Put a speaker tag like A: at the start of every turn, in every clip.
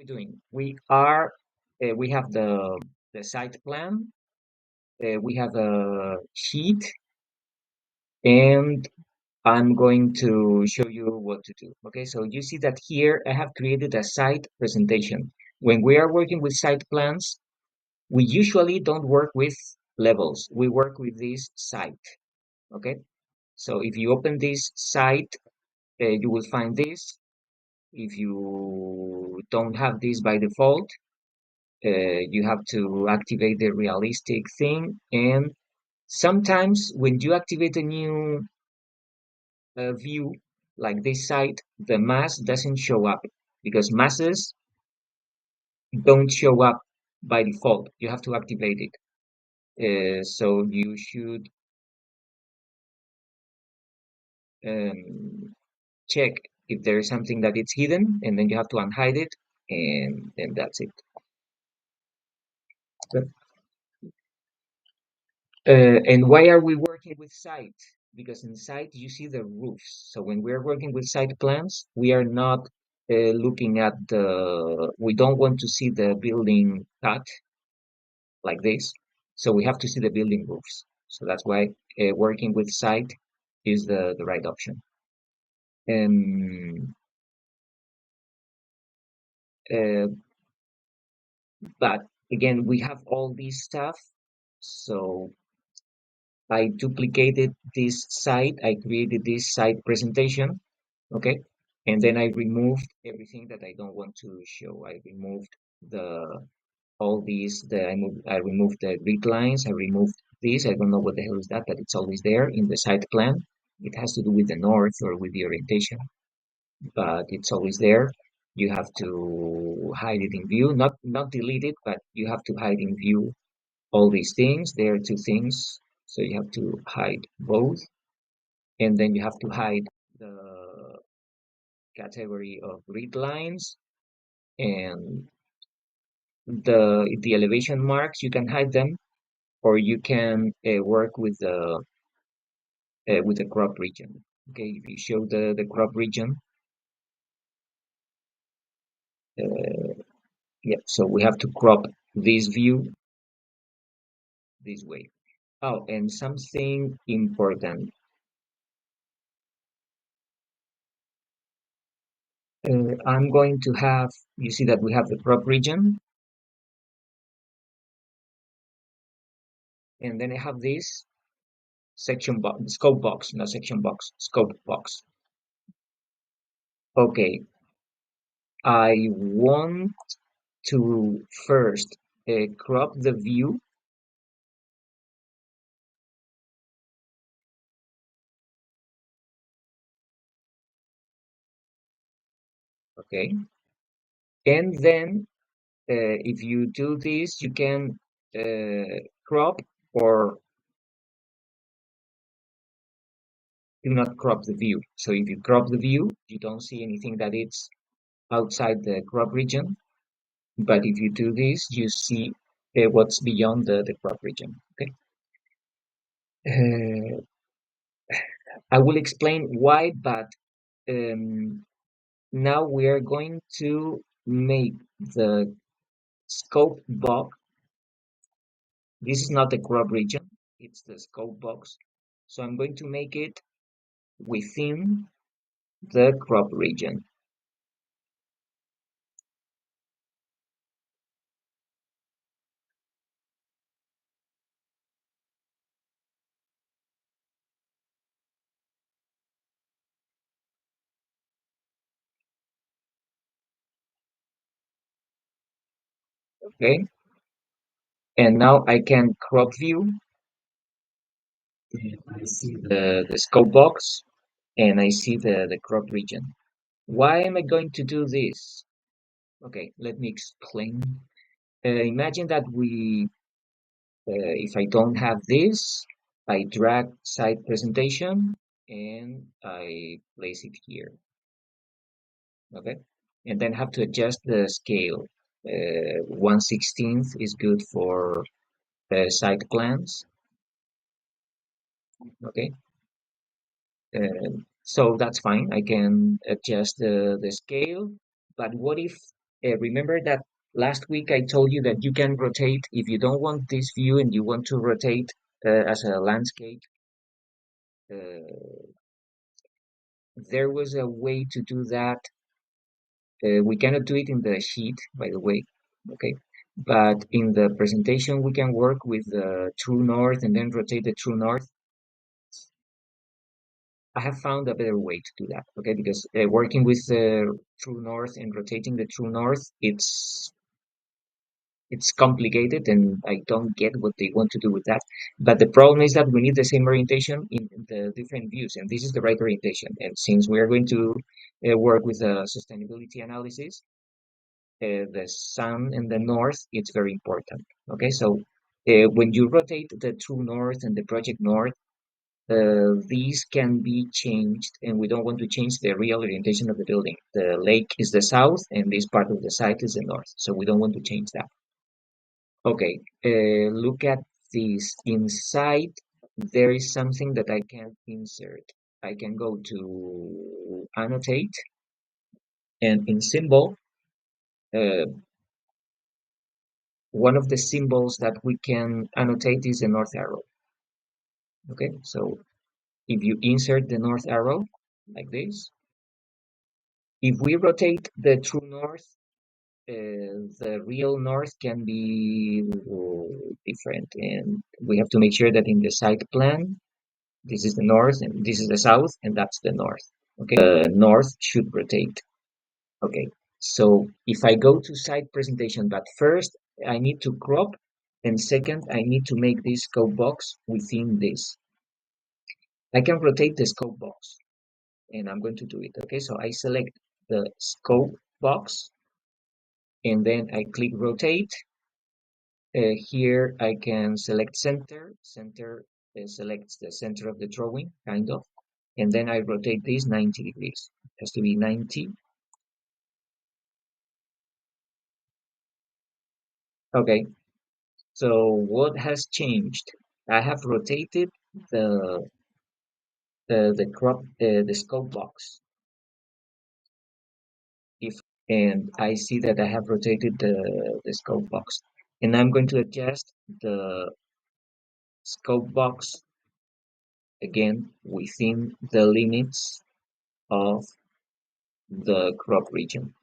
A: doing? We have the site plan, we have a sheet, and I'm going to show you what to do. Okay, so you see that here I have created a site presentation. When we are working with site plans, we usually don't work with levels. We work with this site. Okay, so if you open this site, you will find this. If you don't have this by default, you have to activate the realistic thing. And sometimes when you activate a new view like this site, the mass doesn't show up because masses don't show up by default. You have to activate it. So you should um, check if there is something that it's hidden, and then you have to unhide it, and then that's it. And why are we working with site? Because in site you see the roofs. So when we're working with site plans, we are not looking at we don't want to see the building cut like this. So we have to see the building roofs. So that's why working with site is the right option. Um, uh, but again, we have all this stuff. So I duplicated this site. I created this site presentation. Okay. And then I removed everything that I don't want to show. I removed the all these, I removed the grid lines. I removed this. I don't know what the hell is that, but it's always there in the site plan. It has to do with the north or with the orientation, but it's always there. You have to hide it in view, not delete it, but you have to hide in view all these things. There are two things, so you have to hide both, and then you have to hide the category of grid lines and the elevation marks. You can hide them, or you can work with the crop region. Okay, if you show the crop region, uh, yeah, so we have to crop this view this way. Oh, and something important. I'm going to have, you see that we have the crop region, and then I have this section box, scope box, not section box, scope box. Okay, I want to first crop the view. Okay, and then if you do this, you can crop or do not crop the view. So if you crop the view, you don't see anything that it's outside the crop region. But if you do this, you see what's beyond the crop region. Okay. Uh, I will explain why, but um, now we are going to make the scope box. This is not the crop region, it's the scope box. So I'm going to make it within the crop region. Okay. And now I can crop view. And I see the scope box and I see the crop region. Why am I going to do this? Okay, let me explain. Imagine that if I don't have this, I drag site presentation and I place it here. Okay, and then have to adjust the scale. 1/16 is good for site plans. Okay, so that's fine. I can adjust the scale. But what if Remember that last week I told you that you can rotate if you don't want this view and you want to rotate as a landscape. Uh, there was a way to do that. We cannot do it in the sheet, by the way. Okay. But in the presentation, we can work with the true north and then rotate the true north. I have found a better way to do that. Okay. Because working with the true north and rotating the true north, it's complicated and I don't get what they want to do with that. But the problem is that we need the same orientation in the different views, and this is the right orientation. And since we are going to work with a sustainability analysis, the sun and the north, it's very important. Okay, so when you rotate the true north and the project north, these can be changed, and we don't want to change the real orientation of the building. The lake is the south, and this part of the site is the north, so we don't want to change that. Okay, look at this. Inside, there is something that I can insert. I can go to annotate, and in symbol, uh, one of the symbols that we can annotate is the north arrow. Okay, so if you insert the north arrow like this, if we rotate the true north, the real north can be different, and we have to make sure that in the site plan, this is the north and this is the south, and that's the north. Okay, the north should rotate. Okay, so if I go to site presentation, but first I need to crop, and second I need to make this scope box within this. I can rotate the scope box, and I'm going to do it. Okay, so I select the scope box, and then I click rotate. Here I can select center. Center selects the center of the drawing, kind of. And then I rotate this 90 degrees. It has to be 90. Okay, so what has changed? I have rotated the the scope box. If and I see that I have rotated the scope box, and I'm going to adjust the scope box again within the limits of the crop region.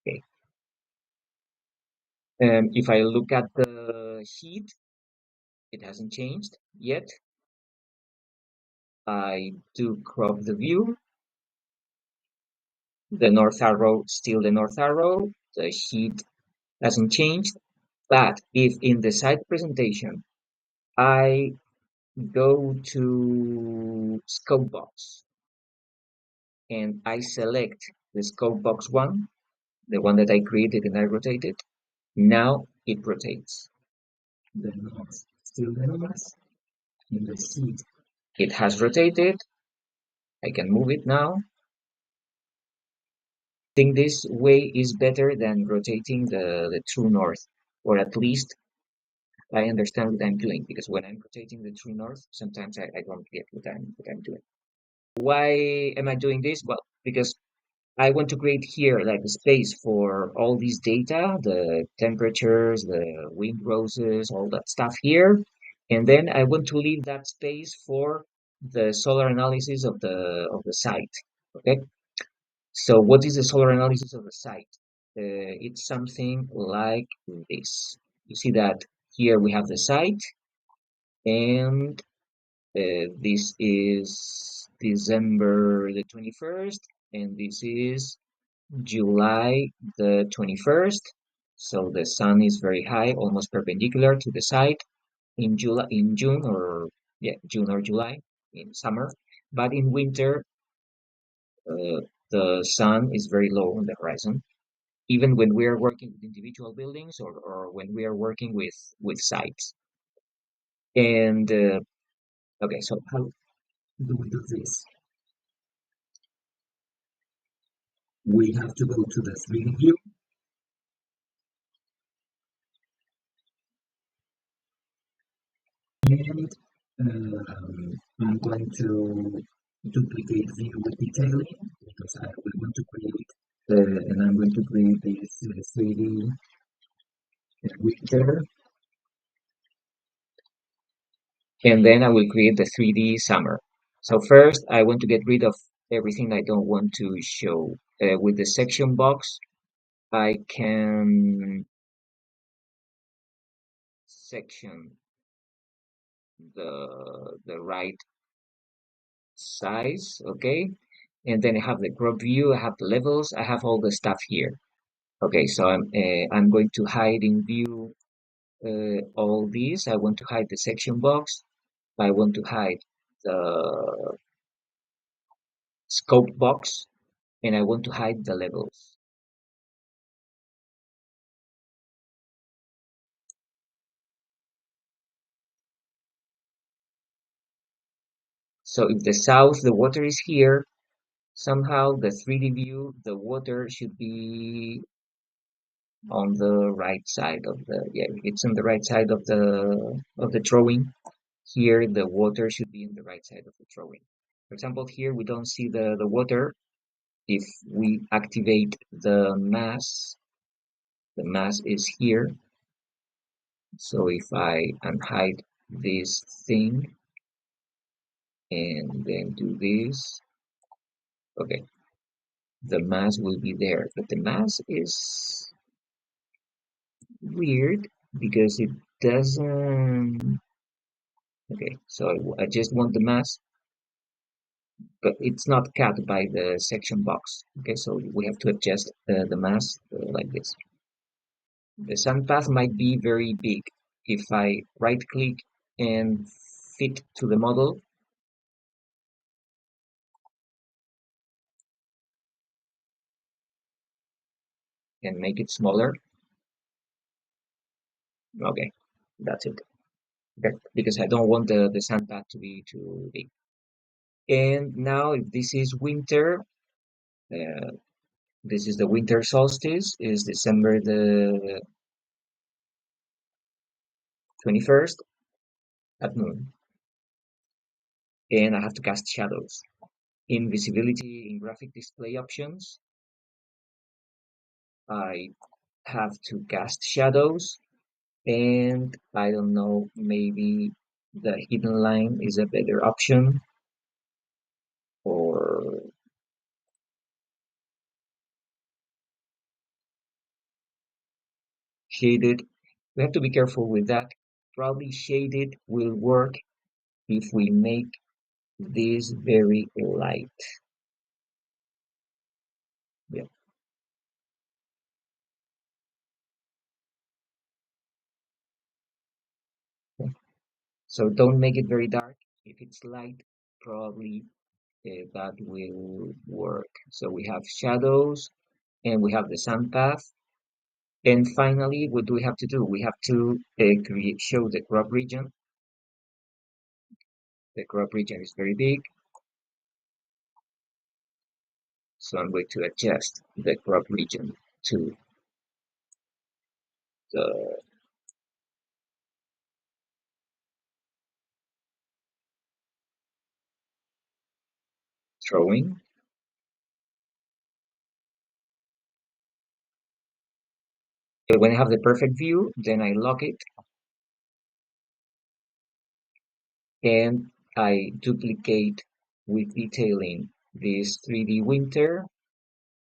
A: Okay. And if I look at the sheet, it hasn't changed yet. I do crop the view. The north arrow, still the north arrow. The sheet hasn't changed. But if in the site presentation, I go to scope box and I select the scope box one, the one that I created and I rotated, now it rotates. The north, still the north, in the sheet. It has rotated. I can move it now. I think this way is better than rotating the true north, or at least I understand what I'm doing, because when I'm rotating the true north, sometimes I don't get what I'm doing. Why am I doing this? Well, because I want to create here like a space for all these data, the temperatures, the wind roses, all that stuff here. And then I want to leave that space for the solar analysis of the site. Okay. So what is the solar analysis of the site? It's something like this. You see that here we have the site, and this is December the 21st, and this is July the 21st. So the sun is very high, almost perpendicular to the site in June, or yeah, June or July in summer. But in winter, the sun is very low on the horizon, even when we are working with individual buildings, or when we are working with sites. And okay, so how do we do this? We have to go to the 3D view. And I'm going to duplicate view with detailing because I will want to create and I'm going to create this 3D winter, and then I will create the 3D summer. So first, I want to get rid of everything I don't want to show. With the section box, I can section the right size, okay? And then I have the crop view, I have the levels, I have all the stuff here. Okay, so I'm going to hide in view all these. I want to hide the section box. I want to hide the scope box, and I want to hide the levels. So if the south, the water is here, somehow the 3D view, the water should be on the right side of the, yeah, it's on the right side of the drawing. Here, the water should be in the right side of the drawing. For example, here we don't see the water. If we activate the mass is here. So if I unhide this thing and then do this, okay, the mass will be there. But the mass is weird because it doesn't, okay, so I just want the mass, but it's not cut by the section box. Okay, so we have to adjust the mass like this. The sun path might be very big. If I right click and fit to the model and make it smaller, okay, that's it. Okay, because I don't want the sun path to be too big. And now if this is winter, uh, this is the winter solstice, is December the 21st at noon. And I have to cast shadows. In visibility in graphic display options, I have to cast shadows, and I don't know, maybe the hidden line is a better option, or shaded. We have to be careful with that. Probably shaded will work if we make this very light. Yeah. Okay. So don't make it very dark. If it's light, probably that will work. So we have shadows and we have the sun path. And finally, what do we have to do? We have to show the crop region. The crop region is very big, so I'm going to adjust the crop region to the drawing. And when I have the perfect view, then I lock it and I duplicate with detailing this 3D winter.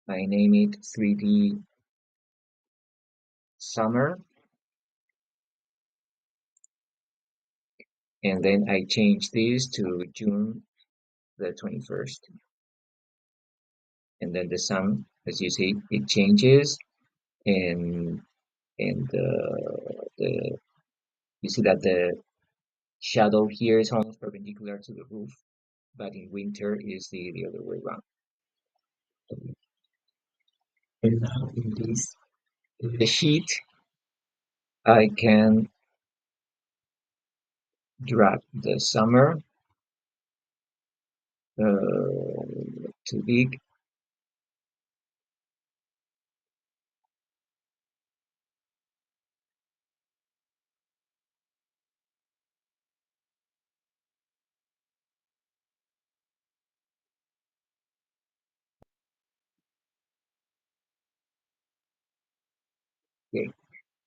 A: I name it 3D summer, and then I change this to June the 21st. And then the sun, as you see, it changes, and the you see that the shadow here is almost perpendicular to the roof, but in winter is the other way around. And now in this the sheet, I can drag the summer too big,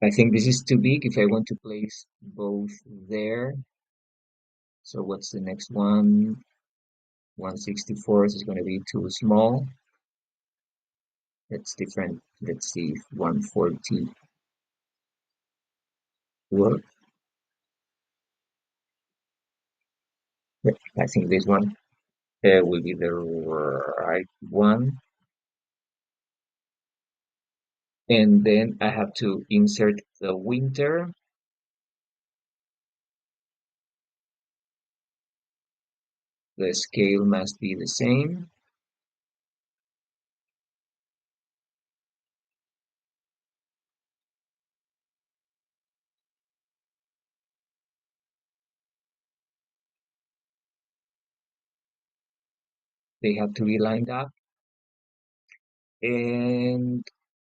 A: I think this is too big if I want to place both there. So what's the next one? 164 is going to be too small. That's different. Let's see if 140 work. Yep, I think this one will be the right one. And then I have to insert the winter. The scale must be the same. They have to be lined up. And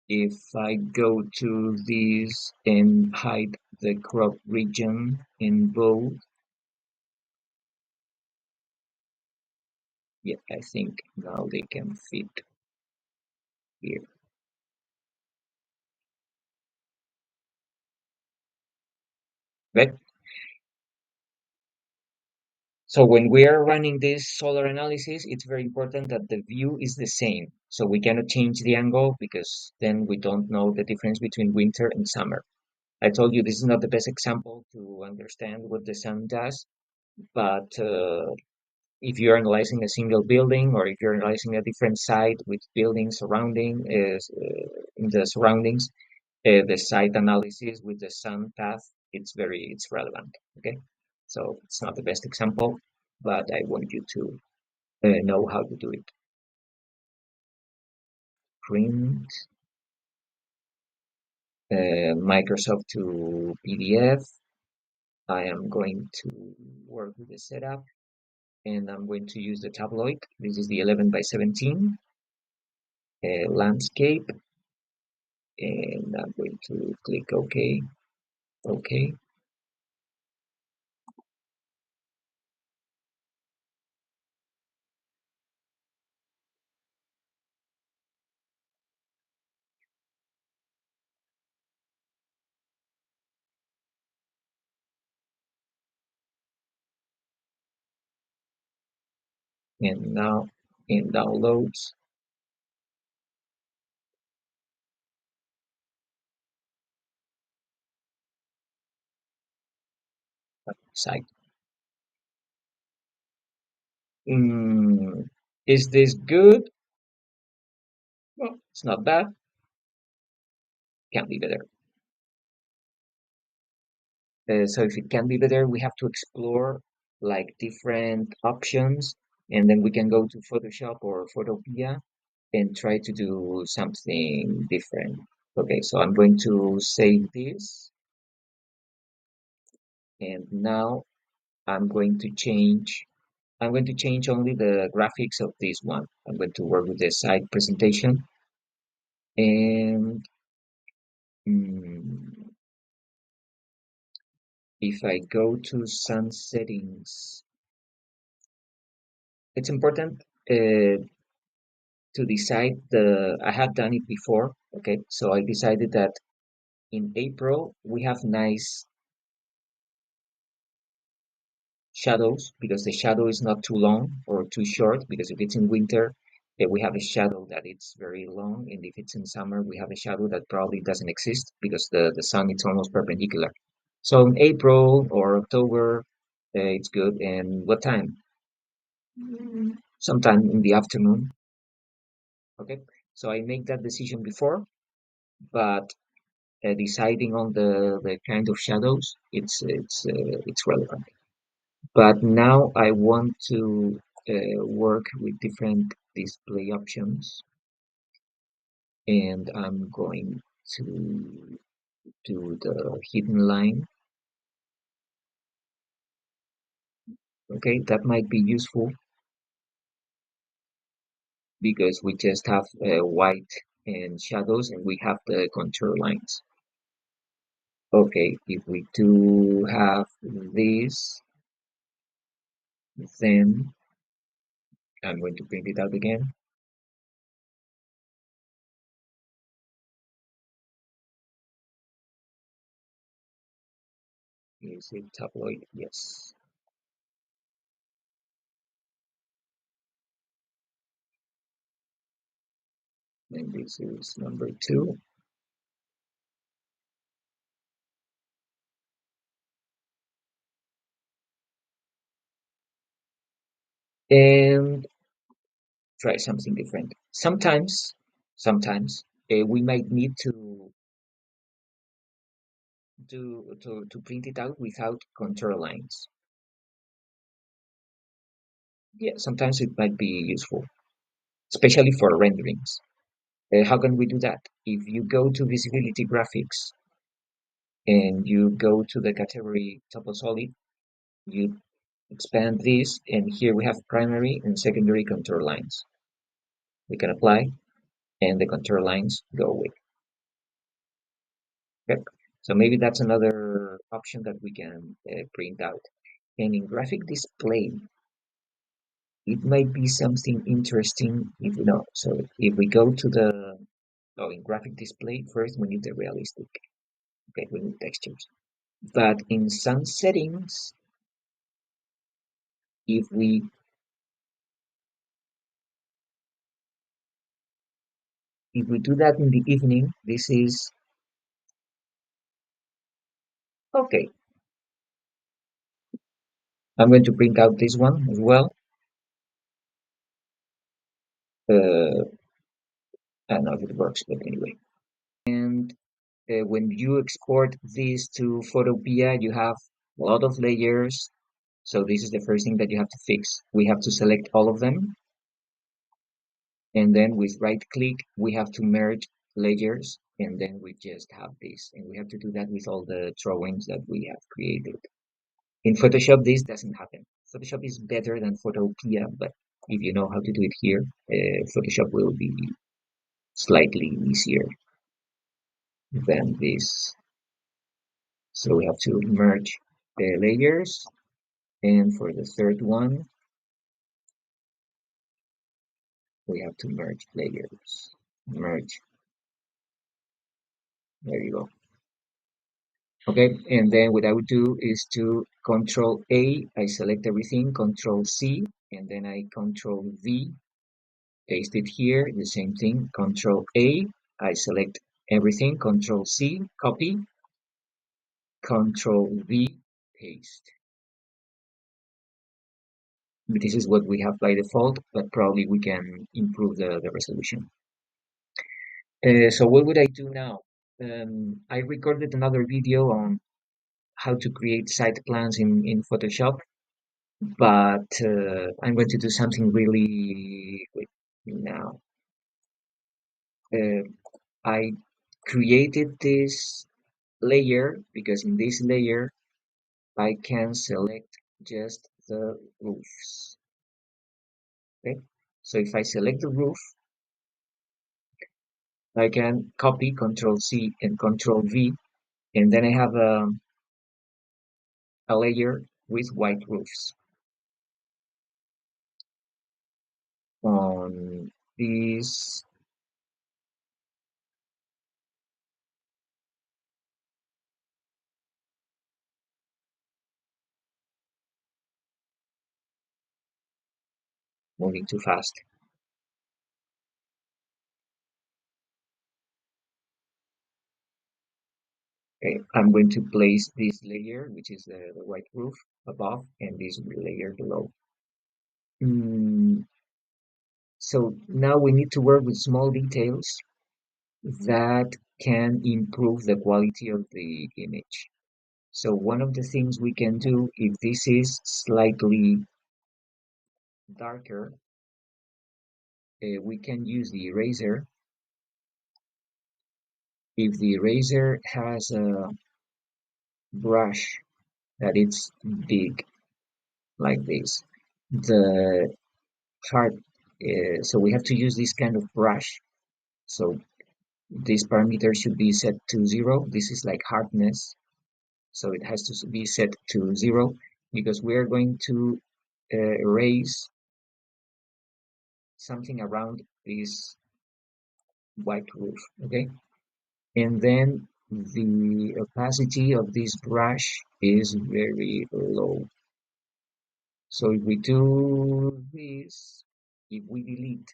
A: if I go to this and hide the crop region in bold, yeah, I think now they can fit here. Right? So when we are running this solar analysis, it's very important that the view is the same. So we cannot change the angle because then we don't know the difference between winter and summer. I told you this is not the best example to understand what the sun does, but if you're analyzing a single building or if you're analyzing a different site with buildings surrounding in the surroundings, the site analysis with the sun path, it's relevant. Okay, so it's not the best example, but I want you to know how to do it. Print Microsoft to PDF. I am going to work with the setup and I'm going to use the tabloid. This is the 11 by 17 landscape, and I'm going to click OK, OK, and now in downloads, site. Mm, is this good? Well, it's not bad. Can be better. So if it can be better, we have to explore like different options, and then we can go to Photoshop or Photopea and try to do something different. Okay, so I'm going to save this, and now I'm going to change. I'm going to change only the graphics of this one. I'm going to work with the site presentation, and mm, if I go to sun settings, it's important to decide the. I have done it before, okay? So I decided that in April we have nice shadows because the shadow is not too long or too short, because if it's in winter we have a shadow that it's very long, and if it's in summer we have a shadow that probably doesn't exist because the sun is almost perpendicular. So in April or October it's good. And what time? Sometime in the afternoon. Okay, so I make that decision before, but deciding on the kind of shadows, it's relevant. But now I want to work with different display options, and I'm going to do the hidden line. Okay, that might be useful because we just have white and shadows and we have the contour lines. Okay, if we do have this, then I'm going to print it out again. Is it tabloid? Yes. And this is number two. And try something different. Sometimes we might need to print it out without contour lines. Yeah, sometimes it might be useful, especially for renderings. How can we do that? If you go to visibility graphics and you go to the category Toposolid, you expand this, and here we have primary and secondary contour lines. We can apply, and the contour lines go away. Okay? So maybe that's another option that we can print out. And in graphic display, it might be something interesting if you know. So if we go to the in graphic display, first we need the realistic. Okay, we need textures. But in some settings, if we do that in the evening, this is okay. I'm going to print out this one as well. I don't know if it works, but anyway. And when you export this to Photopea, you have a lot of layers. So this is the first thing that you have to fix. We have to select all of them. And then with right click, we have to merge layers. And then we just have this. And we have to do that with all the drawings that we have created. In Photoshop, this doesn't happen. Photoshop is better than Photopea, but if you know how to do it here, Photoshop will be slightly easier than this. So we have to merge the layers. And for the third one, we have to merge layers. Merge. There you go. Okay, and then what I would do is to Control A, I select everything, Control C, and then I Control V, paste it here, the same thing, Control A, I select everything, Control C, copy, Control V, paste. This is what we have by default, but probably we can improve the resolution. So what would I do now? I recorded another video on how to create site plans in Photoshop, but I'm going to do something really quick now. Uh, I created this layer because in this layer I can select just the roofs. Okay, so if I select the roof, I can copy Control C and Control V, and then I have a layer with white roofs. On this, moving too fast. Okay, I'm going to place this layer, which is the white roof above, and this layer below. Mm, so now we need to work with small details that can improve the quality of the image. So one of the things we can do, if this is slightly darker, we can use the eraser. If the eraser has a brush that it's big like this, the hard, so we have to use this kind of brush. So this parameter should be set to 0. This is like hardness, so it has to be set to 0 because we are going to erase something around this white roof. Okay, and then the opacity of this brush is very low. So if we do this, if we delete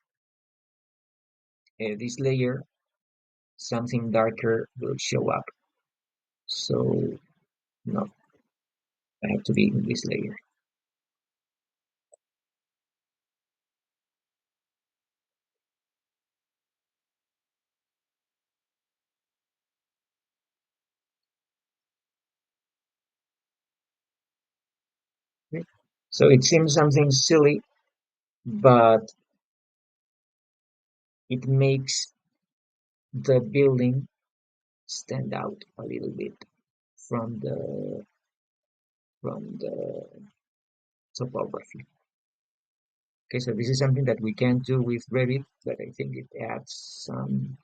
A: this layer, something darker will show up. So no, I have to be in this layer. Okay. So it seems something silly, but it makes the building stand out a little bit from the topography. Okay, so this is something that we can do with Revit, but I think it adds some.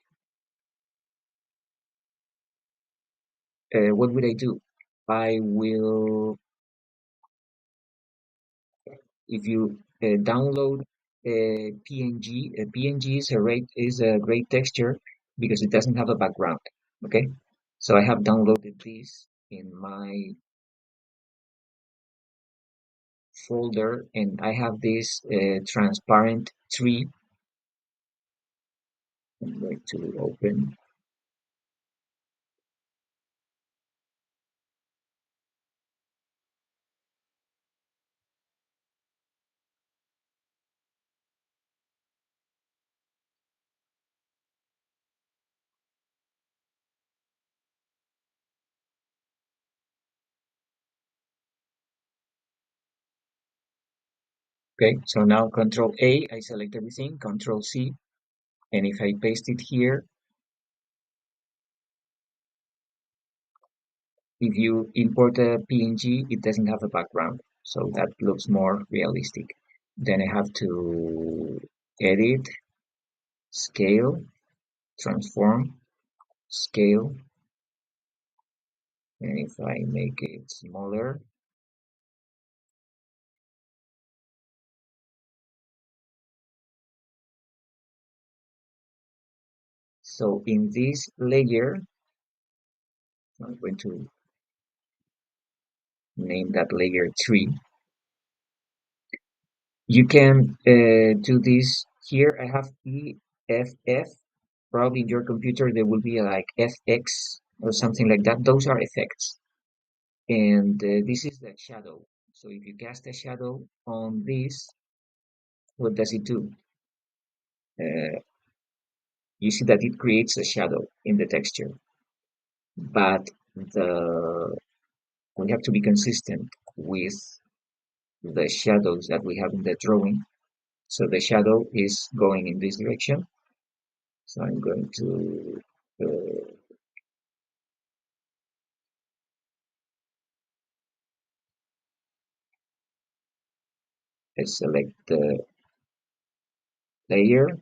A: What would I do? I will, if you download a PNG, a PNG is a great texture because it doesn't have a background. Okay, so I have downloaded this in my folder, and I have this transparent tree. I'm going to open. Okay, so now Control A, I select everything, Control C, and if I paste it here, if you import a PNG, it doesn't have a background, so that looks more realistic. Then I have to edit, scale, transform, scale, and if I make it smaller, so in this layer, I'm going to name that layer 3. You can do this here. I have EFF. Probably in your computer there will be like FX or something like that. Those are effects. And this is the shadow. So if you cast a shadow on this, what does it do? Uh, you see that it creates a shadow in the texture, but the we have to be consistent with the shadows that we have in the drawing. So the shadow is going in this direction. So I'm going to select the layer,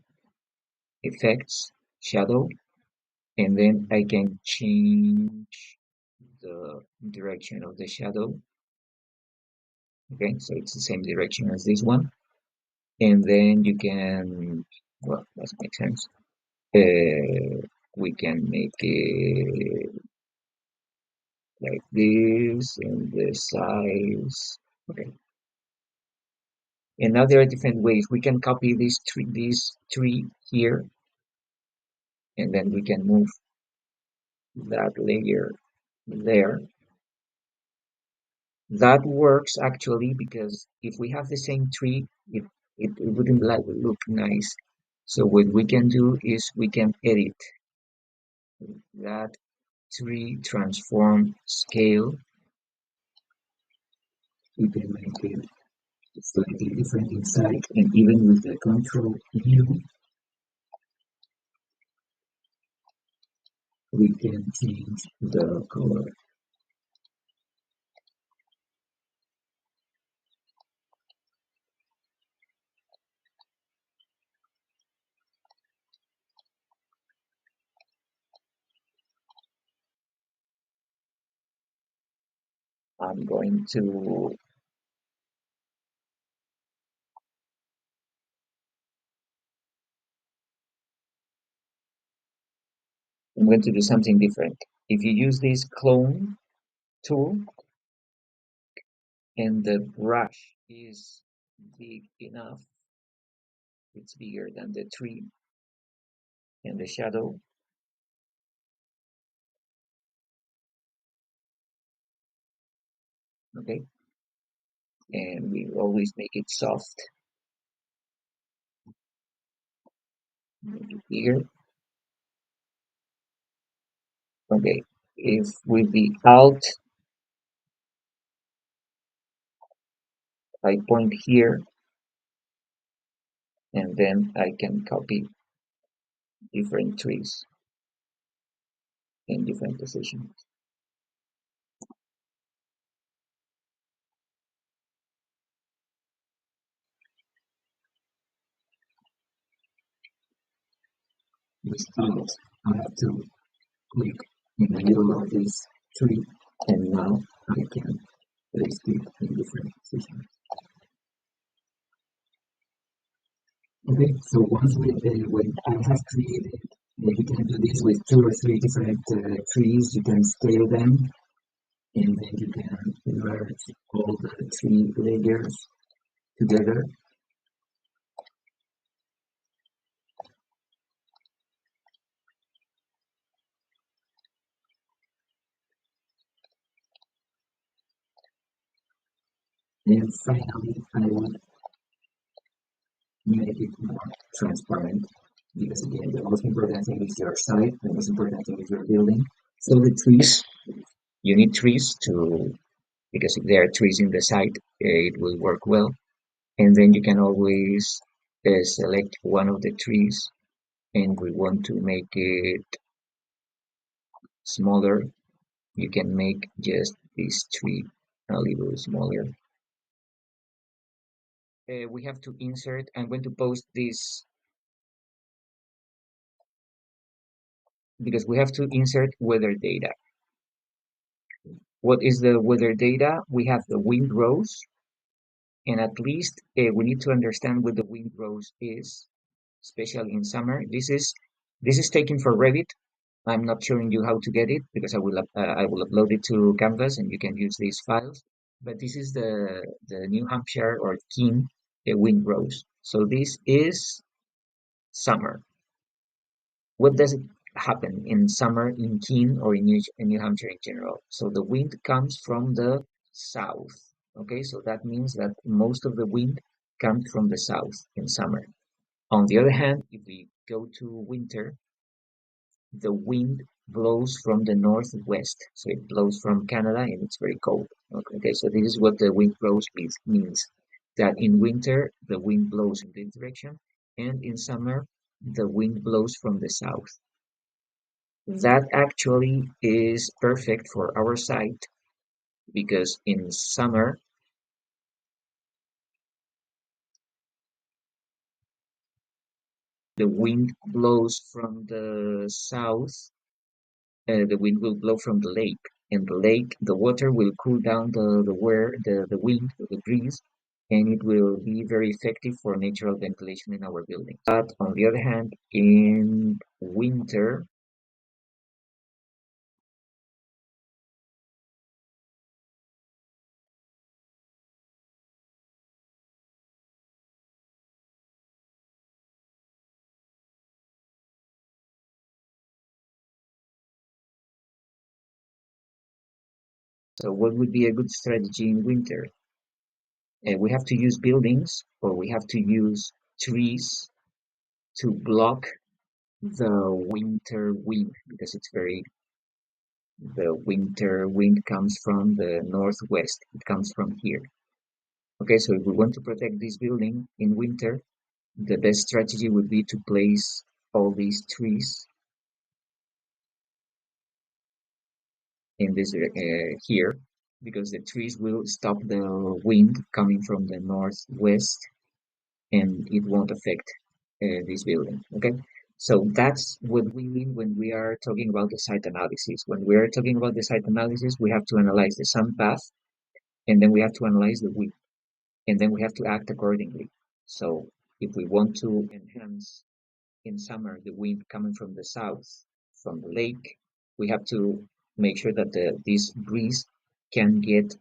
A: effects, shadow, and then I can change the direction of the shadow. Okay, so it's the same direction as this one. And then you can, well, that makes sense. We can make it like this and the size. Okay. And now there are different ways. We can copy this tree here, and then we can move that layer there. That works actually because if we have the same tree, it wouldn't like look nice. So what we can do is we can edit that tree, transform, scale. We can make it slightly different inside, and even with the control U, we can change the color. I'm going to I'm going to do something different. If you use this clone tool and the brush is big enough, it's bigger than the tree and the shadow, okay? And we always make it soft, make it bigger, okay? If with the Alt, I point here, and then I can copy different trees in different positions. With Alt, I have to click in the middle of this tree, and now I can place it in different positions. Okay, so once when I have created, you can do this with two or three different trees. You can scale them, and then you can merge all the three layers together. And finally, I will make it more transparent because again, the most important thing is your site, the most important thing is your building. So the trees, you need trees to, because if there are trees in the site, it will work well. And then you can always select one of the trees and we want to make it smaller. You can make just this tree a little smaller. We have to insert, I'm going to post this because we have to insert weather data. What is the weather data? We have the wind rose, and at least we need to understand what the wind rose is, especially in summer. This is taken for Revit. I'm not showing you how to get it because I will upload it to Canvas and you can use these files. But this is the New Hampshire or Keene wind rose. So this is summer. What does it happen in summer in Keene or in New Hampshire in general? So the wind comes from the south. Okay, so that means that most of the wind comes from the south in summer. On the other hand, if we go to winter, the wind blows from the northwest. So it blows from Canada and it's very cold. Okay, so this is what the wind blows means that in winter the wind blows in this direction, and in summer the wind blows from the south. That actually is perfect for our site because in summer the wind blows from the south. The wind will blow from the lake, and the lake, the water will cool down the wind, the breeze, and it will be very effective for natural ventilation in our building. But on the other hand, in winter, so what would be a good strategy in winter? We have to use buildings or we have to use trees to block the winter wind because the winter wind comes from the northwest. It comes from here. Okay, so if we want to protect this building in winter, the best strategy would be to place all these trees in this here because the trees will stop the wind coming from the northwest and it won't affect this building. Okay, so that's what we mean when we are talking about the site analysis. When we are talking about the site analysis, we have to analyze the sun path and then we have to analyze the wind and then we have to act accordingly. So if we want to enhance in summer the wind coming from the south, from the lake, we have to make sure that this breeze can get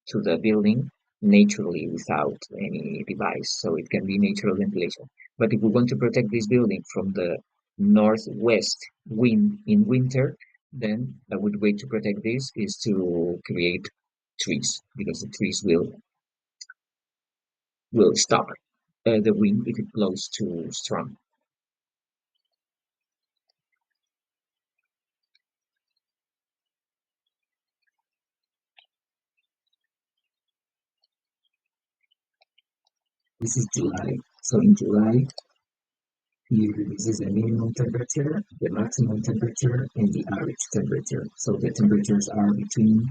A: to the building naturally without any device, so it can be natural ventilation. But if we want to protect this building from the northwest wind in winter, then a good way to protect this is to create trees, because the trees will stop the wind if it blows too strong. This is July. So in July, this is the minimum temperature, the maximum temperature, and the average temperature. So the temperatures are between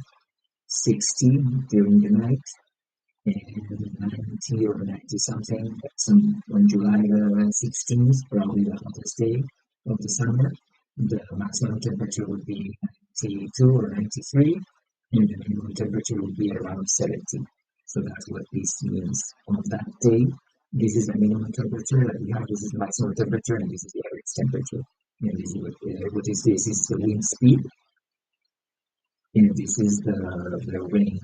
A: 60 during the night and 90 or 90 something. Some on July 16th, probably the hottest day of the summer. The maximum temperature would be 92 or 93, and the minimum temperature would be around 70. So that's what this means on that day. This is the minimum temperature that we have. This is the maximum temperature, and this is the average temperature. And this is what is this? This is the wind speed, and this is the rain.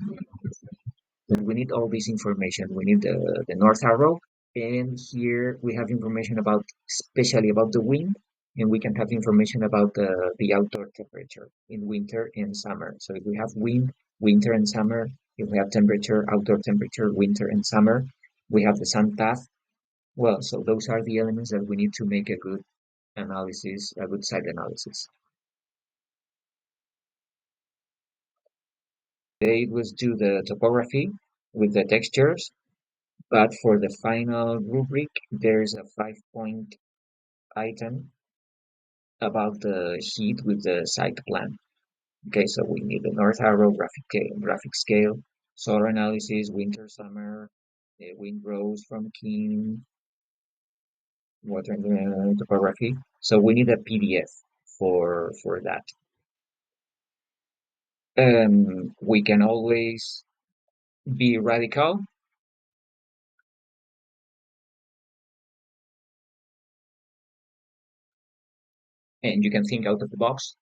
A: Then we need all this information. We need the North Arrow, and here we have information about, especially about the wind, and we can have information about the outdoor temperature in winter and summer. So if we have wind, winter and summer, if we have temperature, outdoor temperature, winter and summer, we have the sun path. Well, so those are the elements that we need to make a good analysis, a good site analysis. They was do the topography with the textures. But for the final rubric, there's a 5 point item about the sheet with the site plan. Okay, so we need the North Arrow graphic scale, solar analysis, winter, summer, wind rows from King, water and topography. So we need a PDF for that. We can always be radical, and you can think out of the box,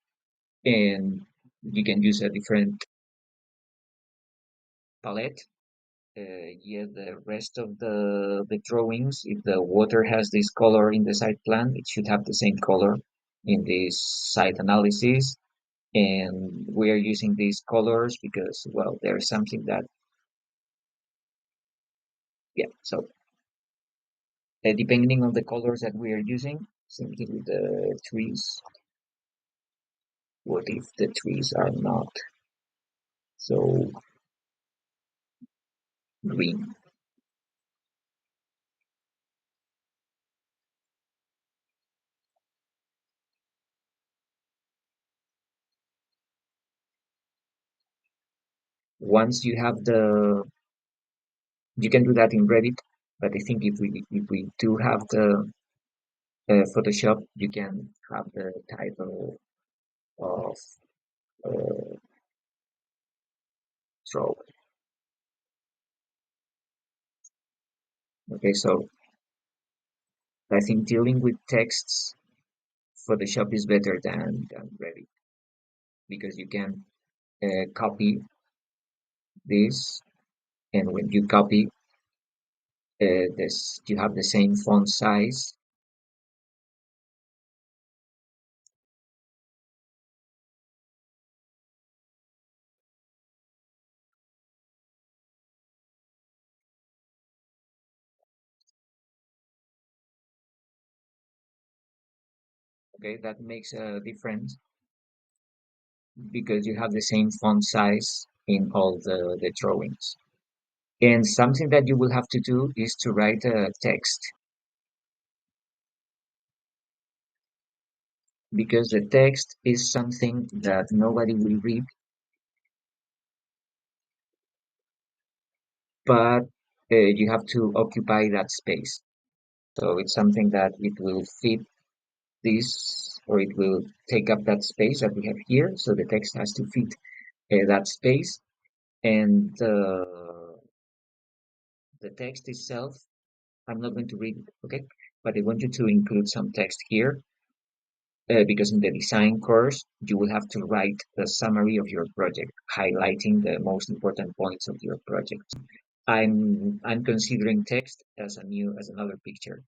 A: and you can use a different palette. Yeah, the rest of the drawings, if the water has this color in the site plan, it should have the same color in this site analysis. And we are using these colors because, well, there's something that, yeah. So depending on the colors that we are using, same thing with the trees. What if the trees are not so green? Once you have you can do that in Revit, but I think if we do have the Photoshop, you can have the title of uh, stroke. Okay, so I think dealing with texts, Photoshop is better than Revit, because you can copy this, and when you copy this, you have the same font size. Okay, that makes a difference because you have the same font size in all the drawings. And something that you will have to do is to write a text, because the text is something that nobody will read, but you have to occupy that space. So it's something that it will fit this, or it will take up that space that we have here. So the text has to fit that space, and the text itself, I'm not going to read it, okay? But I want you to include some text here. because in the design course you will have to write the summary of your project, highlighting the most important points of your project. I'm considering text as another picture.